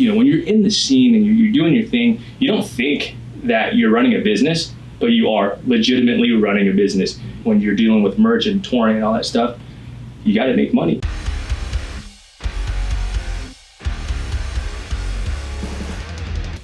when you're in the scene and you're doing your thing, you don't think that you're running a business, but you are legitimately running a business. When you're dealing with merch and touring and all that stuff, you got to make money.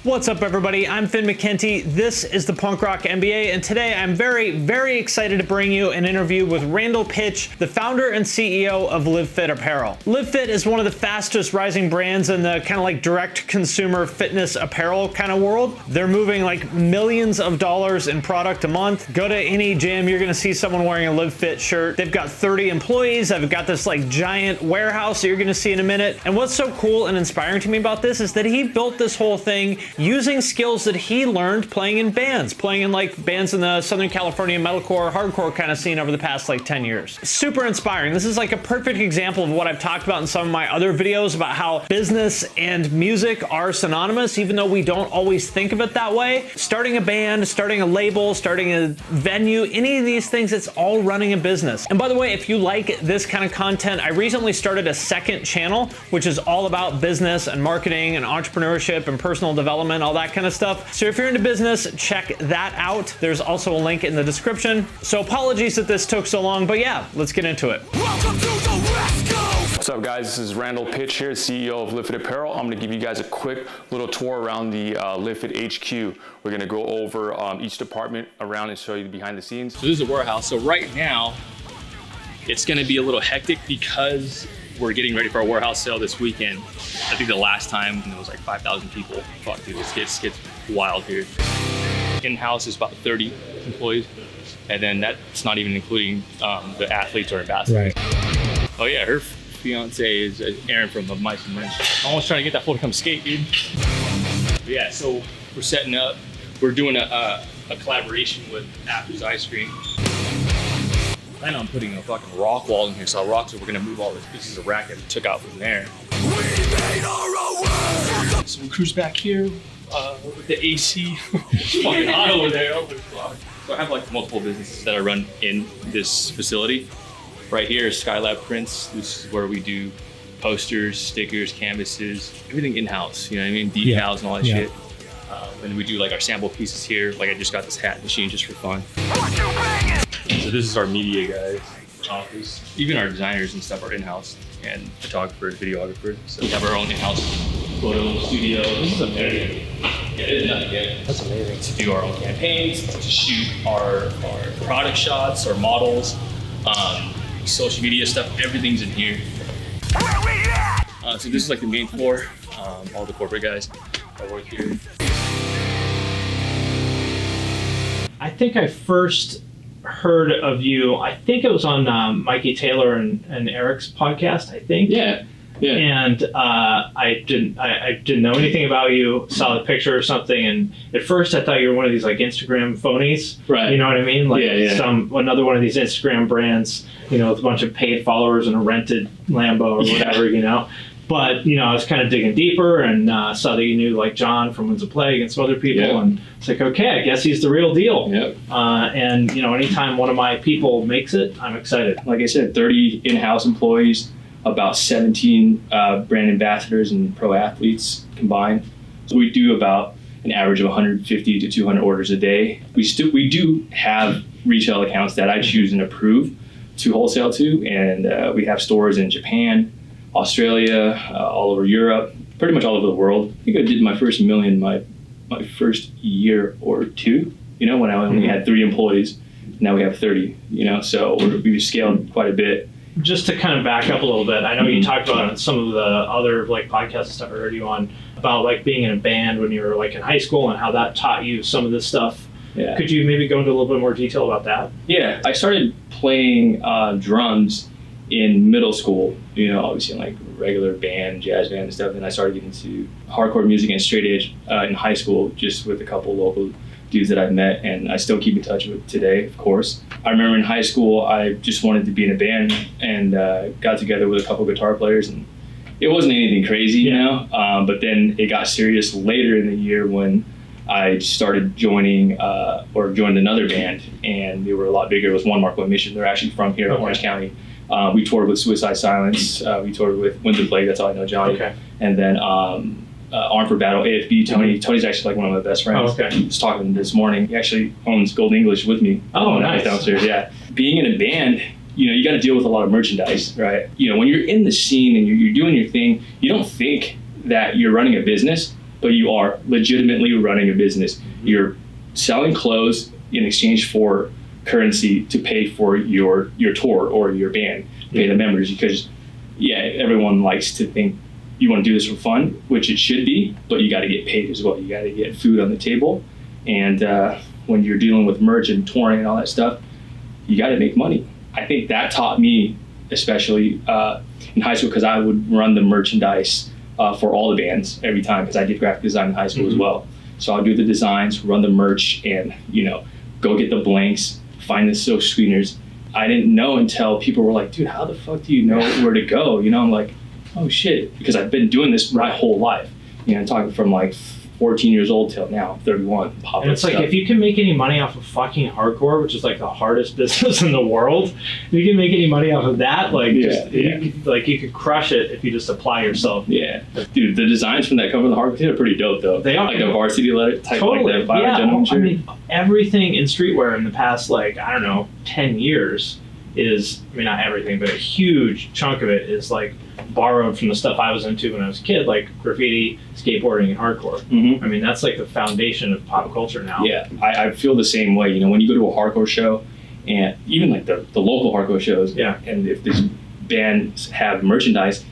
What's up, everybody? I'm Finn McKenty. This is the Punk Rock MBA, and today I'm very, very excited to bring you an interview with Randall Pich, the founder and CEO of LVFT Apparel. LVFT is one of the fastest rising brands in the kind of like direct consumer fitness apparel kind of world. They're moving like millions of dollars in product a month. Go to any gym, you're gonna see someone wearing a LVFT shirt. They've got 30 employees. I've got this like giant warehouse that you're gonna see in a minute. And what's so cool and inspiring to me about this is that he built this whole thing using skills that he learned playing in bands, playing in like bands in the Southern California metalcore, hardcore kind of scene over the past like 10 years. Super inspiring. This is like a perfect example of what I've talked about in some of my other videos about how business and music are synonymous, even though we don't always think of it that way. Starting a band, starting a label, starting a venue, any of these things, it's all running a business. And by the way, if you like this kind of content, I recently started a second channel, which is all about business and marketing and entrepreneurship and personal development, all that kind of stuff. So if you're into business, check that out. There's also a link in the description. So apologies that this took so long, but yeah, let's get into it. Welcome to the West Coast. What's up, guys? This is Randall Pich here, CEO of LVFT Apparel. I'm going to give you guys a quick little tour around the LVFT HQ. We're going to go over each department around and show you behind the scenes. So this is a warehouse. So right now, it's going to be a little hectic because we're getting ready for our warehouse sale this weekend. I think the last time it was like 5,000 people. Fuck, dude, it gets wild here. In-house is about 30 employees, and then that's not even including the athletes or ambassadors. Right. Oh yeah, her fiance is Aaron from Of Mice and Men. I'm almost trying to get that fool to come skate, dude. But yeah, so we're setting up. We're doing a collaboration with After's Ice Cream. I plan on putting a fucking rock wall in here, so rocks, so we're gonna move all those pieces of rack that we took out from there. We made our own way. So we'll cruise back here with the AC. It's fucking hot over there. Oh my God. So I have like multiple businesses that I run in this facility. Right here is Skylab Prints. This is where we do posters, stickers, canvases, everything in-house, you know what I mean? Decals and all that shit. And we do like our sample pieces here. Like I just got this hat machine just for fun. So this is our media guys' office. Even our designers and stuff are in-house, and photographers, videographers. So we have our own in-house photo studio. This is amazing. Yeah, it is nothing yet. That's amazing. To do our own campaigns, to shoot our product shots, our models, social media stuff, everything's in here. Where we at? So this is like the main floor. All the corporate guys that work here. I think I first heard of you, I think it was on Mikey Taylor and Eric's podcast, I think. Yeah. And I didn't know anything about you, saw the picture or something, and at first I thought you were one of these like Instagram phonies. Right. You know what I mean? Like Yeah. another one of these Instagram brands, with a bunch of paid followers and a rented Lambo or whatever, But, I was kind of digging deeper and saw that you knew like John from Winds of Plague and some other people. And it's like, okay, I guess he's the real deal. Yep. And, anytime one of my people makes it, I'm excited. Like I said, 30 in-house employees, about 17 brand ambassadors and pro athletes combined. So we do about an average of 150 to 200 orders a day. We do have retail accounts that I choose and approve to wholesale to. And we have stores in Japan, Australia, all over Europe, pretty much all over the world. I think I did my first million my first year or two, when I only had 3 employees. Now we have 30, so we've scaled quite a bit. Just to kind of back up a little bit, I know you talked about it on some of the other like podcasts and stuff I heard you on about like being in a band when you were like in high school and how that taught you some of this stuff. Yeah. Could you maybe go into a little bit more detail about that? Yeah, I started playing drums in middle school, obviously in like regular band, jazz band and stuff. And I started getting into hardcore music and straight edge in high school, just with a couple local dudes that I've met and I still keep in touch with today, of course. I remember in high school, I just wanted to be in a band and got together with a couple guitar players, and it wasn't anything crazy, but then it got serious later in the year when I started joined another band, and they were a lot bigger. It was One Mark One Mission. They're actually from here in Orange County. We toured with Suicide Silence. We toured with Winds of Plague. That's all I know, Johnny. Okay. And then Armed for Battle, AFB, Tony. Tony's actually like one of my best friends. Oh, okay. I was talking to him this morning. He actually owns Golden English with me. Oh, when I was nice. downstairs, yeah. Being in a band, you know, you got to deal with a lot of merchandise, right? You know, when you're in the scene and you're doing your thing, you don't think that you're running a business, but you are legitimately running a business. You're selling clothes in exchange for currency to pay for your tour or your band, pay the members, because everyone likes to think you want to do this for fun, which it should be, but you got to get paid as well. You got to get food on the table. And when you're dealing with merch and touring and all that stuff, you got to make money. I think that taught me, especially in high school, because I would run the merchandise for all the bands every time, because I did graphic design in high school as well. So I'll do the designs, run the merch, and, you know, go get the blanks, find the silk screeners. I didn't know until people were like, dude, how the fuck do you know where to go? You know, I'm like, oh shit, because I've been doing this my whole life. You know, talking from like 14 years old till now, I'm 31. And it's like, if you can make any money off of fucking hardcore, which is like the hardest business in the world, if you can make any money off of that, like, you could crush it if you just apply yourself. Yeah, dude, the designs from that cover of the hardcore are pretty dope though. They are like a varsity leather type, totally. like that Violet gentleman shirt. I mean, everything in streetwear in the past, like, I don't know, 10 years is, I mean, not everything, but a huge chunk of it is like borrowed from the stuff I was into when I was a kid, like graffiti, skateboarding, and hardcore. I mean, that's like the foundation of pop culture now. Yeah, I feel the same way. You know, when you go to a hardcore show, and even like the local hardcore shows, and if these bands have merchandise,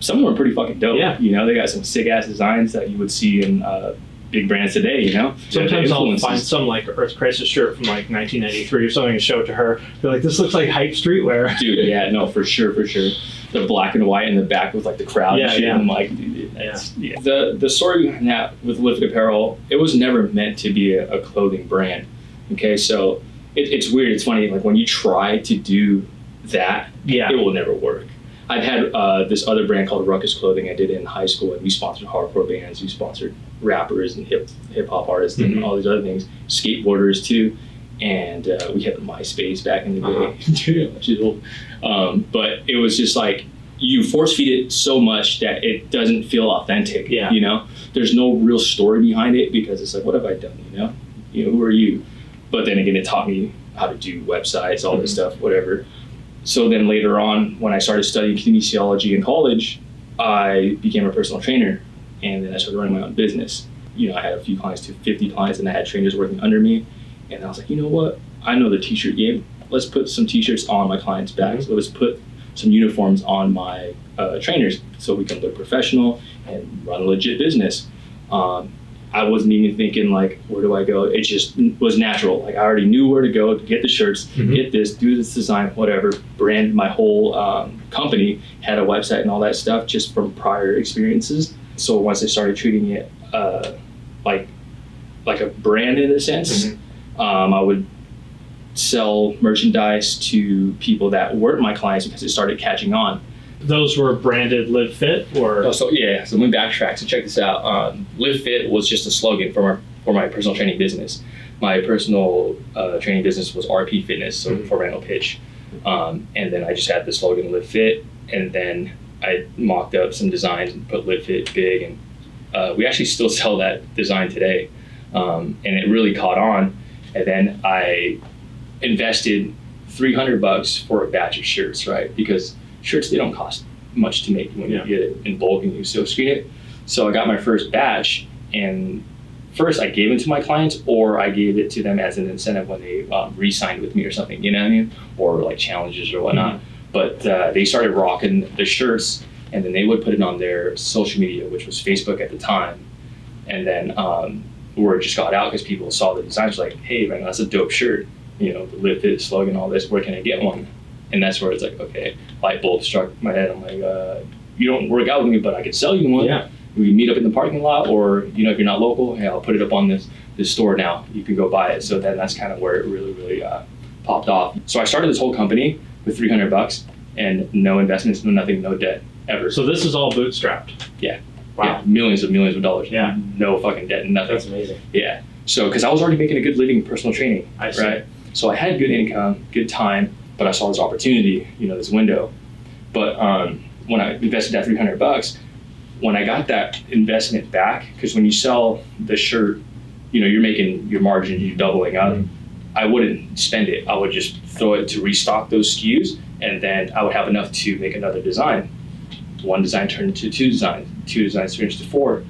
some of them are pretty fucking dope. Yeah. You know, they got some sick ass designs that you would see in big brands today, you know? Sometimes I'll find some like Earth Crisis shirt from like 1993 or something and show it to her. Be like, this looks like hype streetwear. Dude, yeah, no, for sure. The black and white in the back with like the crowd and shit. I'm like, dude, The story behind that with Lifted Apparel, it was never meant to be a clothing brand. Okay, so it's weird. It's funny, like when you try to do that, it will never work. I've had this other brand called Ruckus Clothing I did in high school, and we sponsored hardcore bands, we sponsored rappers and hip hop artists and all these other things, skateboarders too, and we had MySpace back in the day, which is old. But it was just like, you force feed it so much that it doesn't feel authentic. You know, there's no real story behind it, because it's like, what have I done? You know, who are you? But then again, it taught me how to do websites, all this stuff, whatever. So then later on, when I started studying kinesiology in college, I became a personal trainer, and then I started running my own business. You know, I had a few clients to 50 clients, and I had trainers working under me. And I was like, you know what? I know the t-shirt game. Let's put some t-shirts on my clients' backs. So let's put some uniforms on my trainers, so we can look professional and run a legit business. I wasn't even thinking like, where do I go? It just was natural. Like, I already knew where to go to get the shirts, get this, do this design, whatever. Brand my whole company, had a website and all that stuff just from prior experiences. So once I started treating it like a brand in a sense, I would sell merchandise to people that weren't my clients, because it started catching on. Those were branded Live Fit, or? So let me backtrack. So check this out. Live Fit was just a slogan for my personal training business. My personal training business was RP Fitness, so for Randall Pich. And then I just had the slogan Live Fit, and then I mocked up some designs and put Live Fit big, and we actually still sell that design today. And it really caught on. And then I invested $300 for a batch of shirts, right? Because shirts, they don't cost much to make when you get it in bulk and you still screen it. So I got my first batch, and first I gave it to my clients, or I gave it to them as an incentive when they re-signed with me or something, you know what I mean? Or like challenges or whatnot. But they started rocking the shirts, and then they would put it on their social media, which was Facebook at the time. And then word just got out because people saw the designs, like, hey man, that's a dope shirt. You know, the Live Fit slogan, all this, where can I get one? And that's where it's like, okay, light bulb struck my head. I'm like, you don't work out with me, but I could sell you one. Yeah. We meet up in the parking lot, or, you know, if you're not local, hey, I'll put it up on this store now. You can go buy it. So then that's kind of where it really popped off. So I started this whole company with $300 and no investments, no nothing, no debt ever. So this is all bootstrapped? Yeah. Wow. Yeah, millions of dollars. Yeah. No fucking debt, nothing. That's amazing. Yeah. So, because I was already making a good living in personal training, I see. right? So I had good income, good time, but I saw this opportunity, you know, this window. But when I invested that $300, when I got that investment back, because when you sell the shirt, you know, you're making your margin, you're doubling up. I wouldn't spend it. I would just throw it to restock those SKUs, and then I would have enough to make another design. One design turned into two designs turned into four.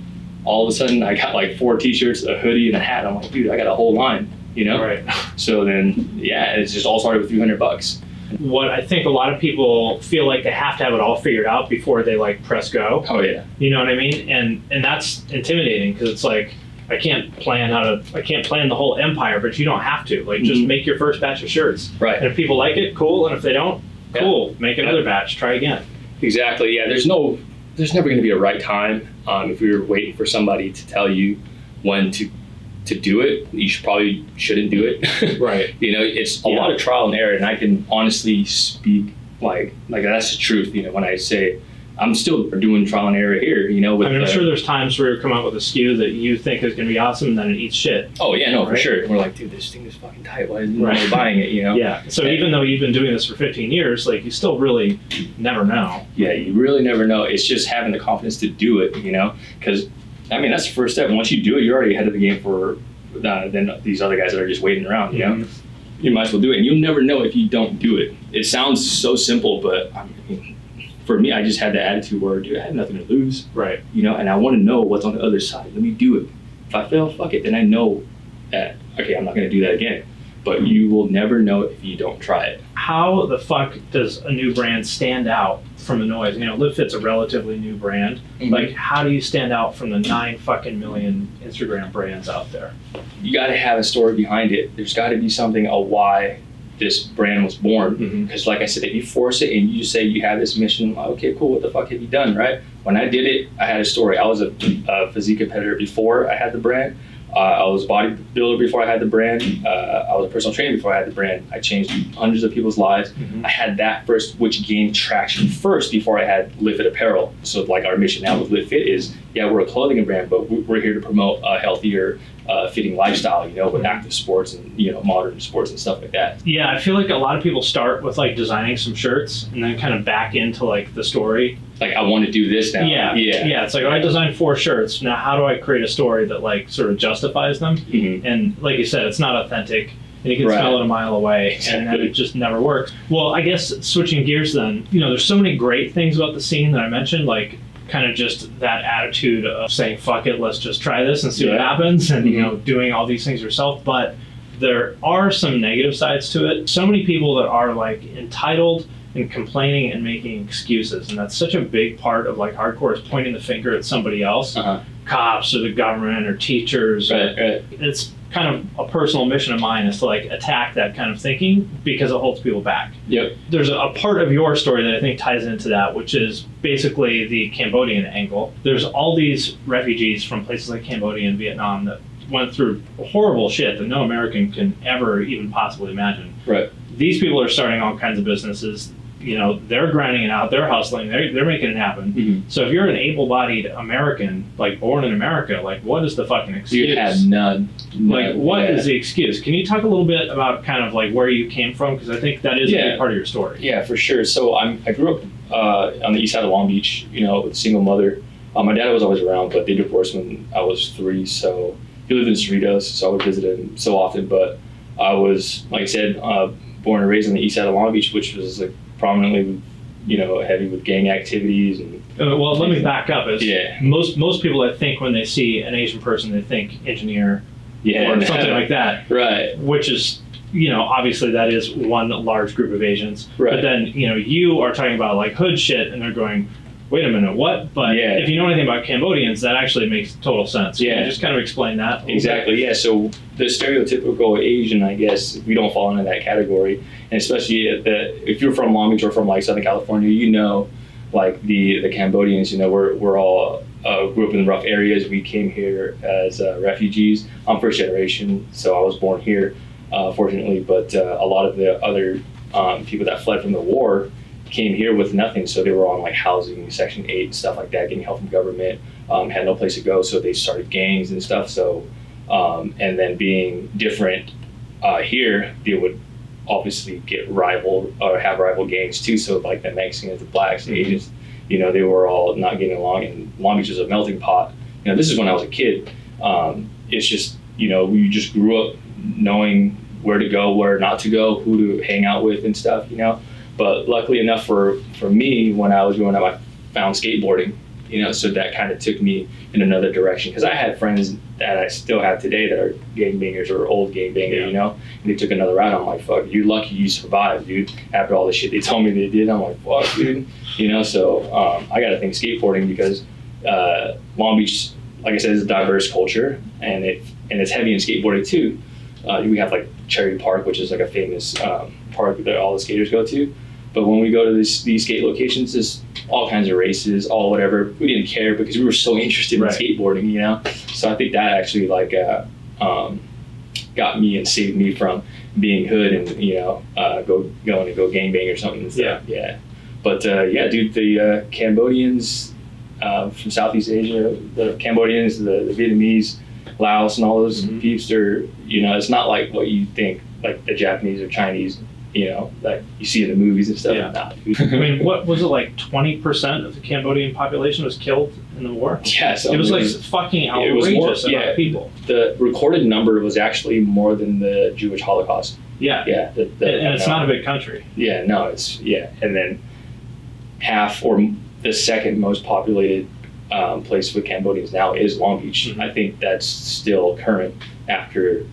All of a sudden, I got like 4 t-shirts, a hoodie, and a hat. I'm like, dude, I got a whole line, you know? Right. So then, yeah, it's just all started with $300. What I think a lot of people feel like they have to have it all figured out before they like press go. Oh yeah. You know what I mean? And that's intimidating because it's like, I can't plan the whole empire, but you don't have to. Like, just make your first batch of shirts. Right. And if people like it, cool. And if they don't, cool. Make another batch. Try again. Exactly. Yeah. There's never going to be a right time. If we were waiting for somebody to tell you when to do it, you shouldn't do it. Right. You know, it's a lot of trial and error, and I can honestly speak like that's the truth. You know, when I say I'm still doing trial and error here, you know. I'm sure there's times where you come out with a SKU that you think is going to be awesome, and then it eats shit. Oh yeah, no, for Right? sure. We're like, dude, this thing is fucking tight. Why isn't nobody buying it? You know? Yeah. So even though you've been doing this for 15 years, like, you still really never know. Yeah, you really never know. It's just having the confidence to do it, you know? Because, I mean, that's the first step. Once you do it, you're already ahead of the game for than these other guys that are just waiting around, you know? You might as well do it. And you'll never know if you don't do it. It sounds so simple, but I mean, for me, I just had the attitude where, dude, I have nothing to lose. Right. You know, and I want to know what's on the other side. Let me do it. If I fail, fuck it. Then I know that, okay, I'm not going to do that again. But you will never know if you don't try it. How the fuck does a new brand stand out from the noise? You know, LiveFit's a relatively new brand. Like, how do you stand out from the 9 fucking million Instagram brands out there? You got to have a story behind it. There's got to be something of why this brand was born. Because like I said, if you force it and you say you have this mission, okay, cool, what the fuck have you done, right? When I did it, I had a story. I was a physique competitor before I had the brand. I was a bodybuilder before I had the brand. I was a personal trainer before I had the brand. I changed hundreds of people's lives. I had that first, which gained traction first before I had LiveFit Apparel. So like our mission now with LiveFit is, yeah, we're a clothing brand, but we're here to promote a healthier, fitting lifestyle, you know, with active sports and, you know, modern sports and stuff like that. Yeah, I feel like a lot of people start with like designing some shirts and then kind of back into like the story. Like, I want to do this now. Yeah. It's like, I designed 4 shirts. Now, how do I create a story that like sort of justifies them? And like you said, it's not authentic, and you can smell it a mile away, and then it just never works. Well, I guess switching gears then, you know, there's so many great things about the scene that I mentioned, like kind of just that attitude of saying, fuck it, let's just try this and see what happens, and, you know, doing all these things yourself. But there are some negative sides to it. So many people that are like entitled and complaining and making excuses, and that's such a big part of like hardcore, is pointing the finger at somebody else, cops or the government or teachers. It's kind of a personal mission of mine is to like attack that kind of thinking because it holds people back. There's a part of your story that I think ties into that, which is basically the Cambodian angle. There's all these refugees from places like Cambodia and Vietnam that went through horrible shit that no American can ever even possibly imagine. These people are starting all kinds of businesses. You know, they're grinding it out, they're hustling, they're making it happen. So if you're an able-bodied American, like born in America, like what is the fucking excuse? You have none. Like, what is the excuse? Can you talk a little bit about kind of like where you came from? Because I think that is a big part of your story. Yeah, for sure. So I grew up on the east side of Long Beach, you know, with a single mother. My dad was always around, but they divorced when I was 3, so he lived in Cerritos, so I would visit him so often. But I was, like I said, born and raised on the east side of Long Beach, which was like prominently, you know, heavy with gang activities. And well, let me back up. Most people that think when they see an Asian person, they think engineer or something like that. Which is, you know, obviously that is one large group of Asians. But then, you know, you are talking about like hood shit, and they're going, wait a minute, what? But if you know anything about Cambodians, that actually makes total sense. Can you just kind of explain that? Exactly, so the stereotypical Asian, I guess, we don't fall into that category. And especially if you're from Long Beach or from like Southern California, you know, like the Cambodians, you know, we're all grew up in rough areas. We came here as refugees. I'm first generation, so I was born here, fortunately. But a lot of the other people that fled from the war came here with nothing, so they were on like housing, Section 8, stuff like that, getting help from government, had no place to go, so they started gangs and stuff. So, and then being different here, they would obviously get rival or have rival gangs too. So like the Mexicans, the blacks, the Asians, they were all not getting along, and Long Beach was a melting pot. This is when I was a kid. It's just, we just grew up knowing where to go, where not to go, who to hang out with and stuff, But luckily enough for me, when I was growing up, I found skateboarding, so that kind of took me in another direction. Because I had friends that I still have today that are gangbangers or old gangbangers, and they took another route. I'm like, fuck, you're lucky you survived, dude. After all the shit they told me they did, I'm like, fuck, dude. So I got to think skateboarding because Long Beach, like I said, is a diverse culture, and it's heavy in skateboarding too. We have like Cherry Park, which is like a famous park that all the skaters go to. But when we go to these skate locations, there's all kinds of races, all whatever. We didn't care because we were so interested in skateboarding, So I think that actually got me and saved me from being hood and going to go gangbang or something. And stuff. Yeah. But dude, the Cambodians from Southeast Asia, the Cambodians, the Vietnamese, Laos, and all those peeps are, it's not like what you think, like the Japanese or Chinese, that you see in the movies and stuff. Yeah. Nah, I mean, what was it, like 20% of the Cambodian population was killed in the war? Yeah, so it was like fucking outrageous amount of people. The recorded number was actually more than the Jewish Holocaust. Yeah. Yeah. And it's not a big country. Yeah, no, and then half or the second most populated place with Cambodians now is Long Beach. I think that's still current after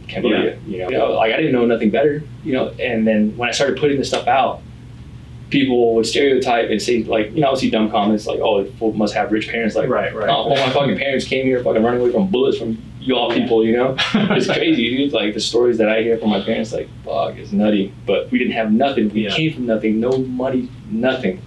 Cambodia. Like I didn't know nothing better. And then when I started putting this stuff out, people would stereotype and say like, I'll see dumb comments like, "Oh, people must have rich parents." Like, right. Oh, my fucking parents came here fucking running away from bullets from y'all people. It's crazy, dude. Like the stories that I hear from my parents, like, fuck, it's nutty. But we didn't have nothing. We came from nothing. No money, nothing.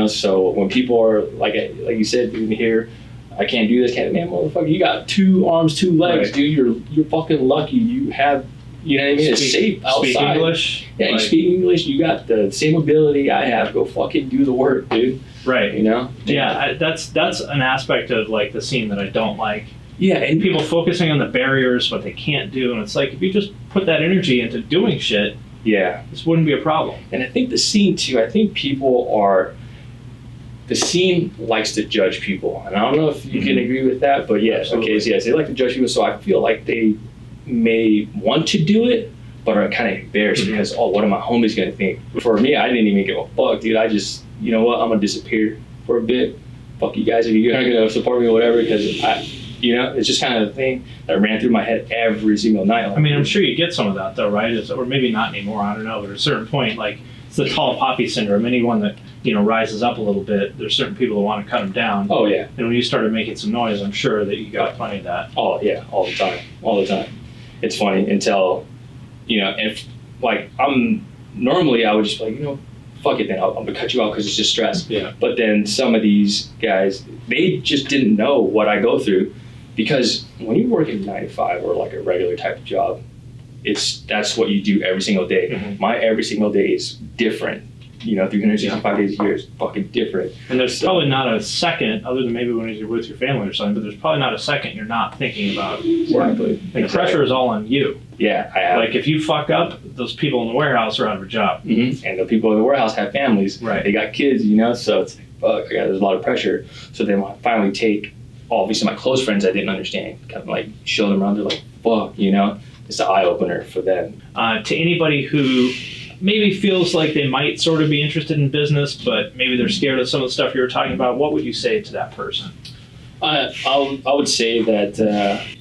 So when people are like you said, you can hear, I can't do this, man, motherfucker, you got 2 arms, 2 legs, dude. You're fucking lucky. You have, what I mean? It's safe outside. Speak English. Yeah, you speak English. You got the same ability I have. Go fucking do the work, dude. Right. Yeah. That's an aspect of like the scene that I don't like. Yeah, and People focusing on the barriers, what they can't do, and it's like if you just put that energy into doing shit, this wouldn't be a problem. And I think the scene too. The scene likes to judge people, and I don't know if you can agree with that, but yes, they like to judge people. So I feel like they may want to do it, but are kind of embarrassed because, what are my homies gonna think? For me, I didn't even give a fuck, dude. I just, I'm gonna disappear for a bit. Fuck you guys if you're not gonna support me or whatever, because it's just kind of the thing that ran through my head every single night. Like, I mean, I'm sure you get some of that though, right? Or maybe not anymore. I don't know, but at a certain point, like it's the tall poppy syndrome. Anyone that rises up a little bit, there's certain people that want to cut them down. Oh yeah. And when you started making some noise, I'm sure that you got plenty of that. Oh yeah, all the time. It's funny until, if like normally I would just be like, fuck it then, I'm gonna cut you off because it's just stress. Yeah. But then some of these guys, they just didn't know what I go through, because when you work in 9 to 5 or like a regular type of job, that's what you do every single day. My every single day is different. 365 days a year is fucking different. And there's probably not a second, other than maybe when you're with your family or something, but there's probably not a second you're not thinking about work. Like pressure is all on you. Yeah, I have. Like if you fuck up, those people in the warehouse are out of a job. And the people in the warehouse have families. Right. They got kids, so it's like, fuck, there's a lot of pressure. So then when I finally take, obviously my close friends I didn't understand, kind of like show them around, they're like, fuck, it's an eye opener for them. To anybody who maybe feels like they might sort of be interested in business, but maybe they're scared of some of the stuff you were talking about, what would you say to that person? I would say that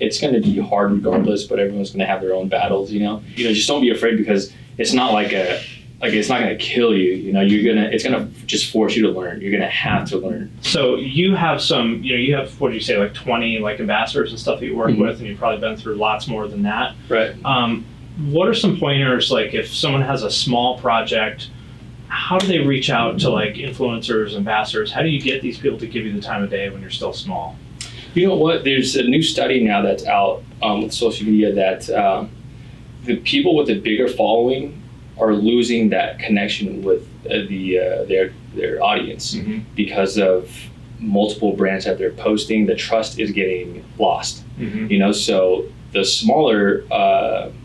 it's going to be hard regardless, but everyone's going to have their own battles. Just don't be afraid, because it's not it's not going to kill you. It's going to just force you to learn. You're going to have to learn. So you have some, you have, what did you say, like 20 like ambassadors and stuff that you work with, and you've probably been through lots more than that. Right. What are some pointers, like if someone has a small project, how do they reach out to like influencers, ambassadors? How do you get these people to give you the time of day when you're still small? You know what? There's a new study now that's out with social media that the people with the bigger following are losing that connection with their audience because of multiple brands that they're posting. The trust is getting lost. So the smaller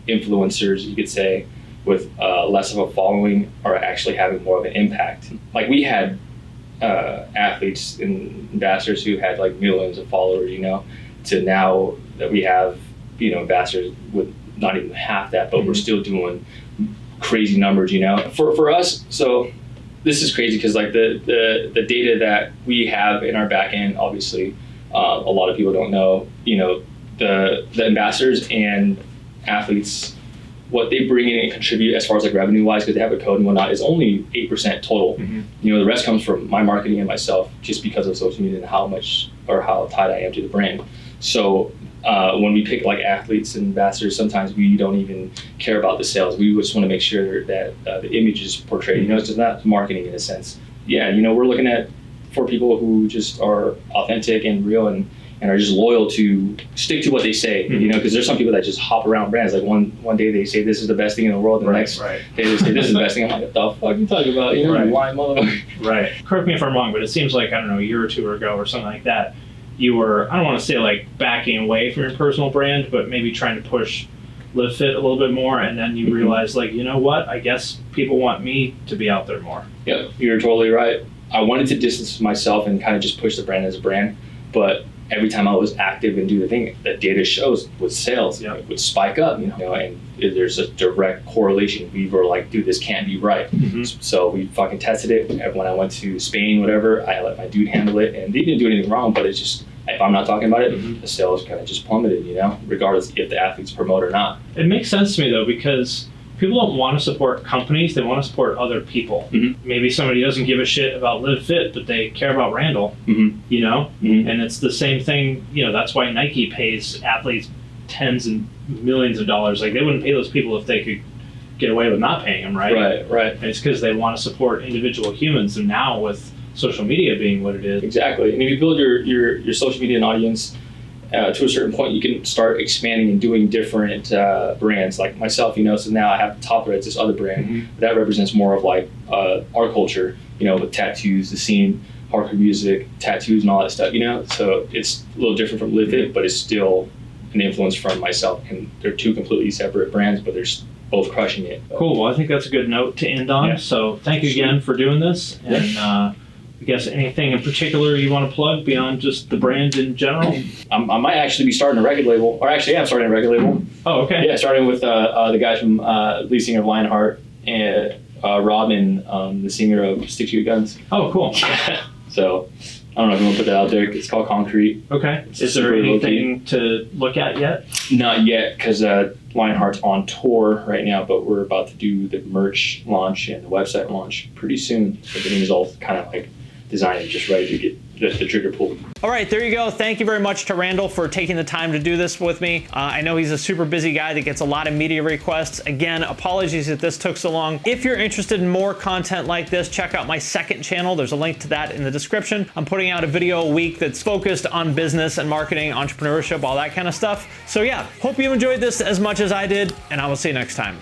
influencers, you could say, with less of a following are actually having more of an impact. Like we had athletes and ambassadors who had like millions of followers, you know, to now that we have, you know, ambassadors with not even half that, but we're still doing crazy numbers, you know. For us, so this is crazy because like the data that we have in our back end, obviously, a lot of people don't know, you know, the ambassadors and athletes, what they bring in and contribute as far as like revenue wise, because they have a code and whatnot, is only 8% total. You know, the rest comes from my marketing and myself, just because of social media and how much or how tied I am to the brand. So when we pick like athletes and ambassadors, sometimes we don't even care about the sales. We just want to make sure that the image is portrayed. You know, it's just not marketing in a sense. Yeah, you know, we're looking at for people who just are authentic and real and are just loyal to stick to what they say, you know, because there's some people that just hop around brands. Like one day they say this is the best thing in the world, and the next day they say this is the best thing. I'm like, what the fuck are you talking about? You know, why motherfucker? Right. Correct me if I'm wrong, but it seems like, I don't know, a year or two ago or something like that, you were, I don't want to say like backing away from your personal brand, but maybe trying to push LiveFit a little bit more, and then you realize like, you know what, I guess people want me to be out there more. Yep, you're totally right. I wanted to distance myself and kind of just push the brand as a brand, but every time I was active and do the thing, the data shows with sales, it would spike up, you know, and there's a direct correlation. We were like, dude, this can't be right. So we fucking tested it. And when I went to Spain, whatever, I let my dude handle it, and they didn't do anything wrong, but it's just, if I'm not talking about it, the sales kind of just plummeted, you know, regardless if the athletes promote or not. It makes sense to me though, because people don't want to support companies, they want to support other people. Maybe somebody doesn't give a shit about LiveFit, but they care about Randall, you know? And it's the same thing, you know, that's why Nike pays athletes tens and millions of dollars. Like, they wouldn't pay those people if they could get away with not paying them, right? Right. And it's because they want to support individual humans, and now with social media being what it is. Exactly. And if you build your social media and audience to a certain point, you can start expanding and doing different brands. Like myself, you know, so now I have Top Threads, this other brand that represents more of like our culture, you know, with tattoos, the scene, hardcore music, tattoos, and all that stuff, you know. So it's a little different from LiveFit, but it's still an influence from myself. And they're two completely separate brands, but they're both crushing it. Cool. Well, I think that's a good note to end on. So thank you again for doing this. And I guess anything in particular you want to plug beyond just the brand in general? I might actually be starting a record label, or actually, I'm starting a record label. Oh, okay. Yeah, starting with the guys from lead singer of Lionheart and Robin, the singer of Stick to Your Guns. Oh, cool. So I don't know if you want to put that out there. It's called Concrete. Okay. Is there anything to look at yet? Not yet, because Lionheart's on tour right now, but we're about to do the merch launch and the website launch pretty soon. Everything is all kind of like designed and just ready to get the trigger pulled. All right, there you go. Thank you very much to Randall for taking the time to do this with me. I know he's a super busy guy that gets a lot of media requests. Again, apologies that this took so long. If you're interested in more content like this, check out my second channel. There's a link to that in the description. I'm putting out a video a week that's focused on business and marketing, entrepreneurship, all that kind of stuff. So yeah, hope you enjoyed this as much as I did, and I will see you next time.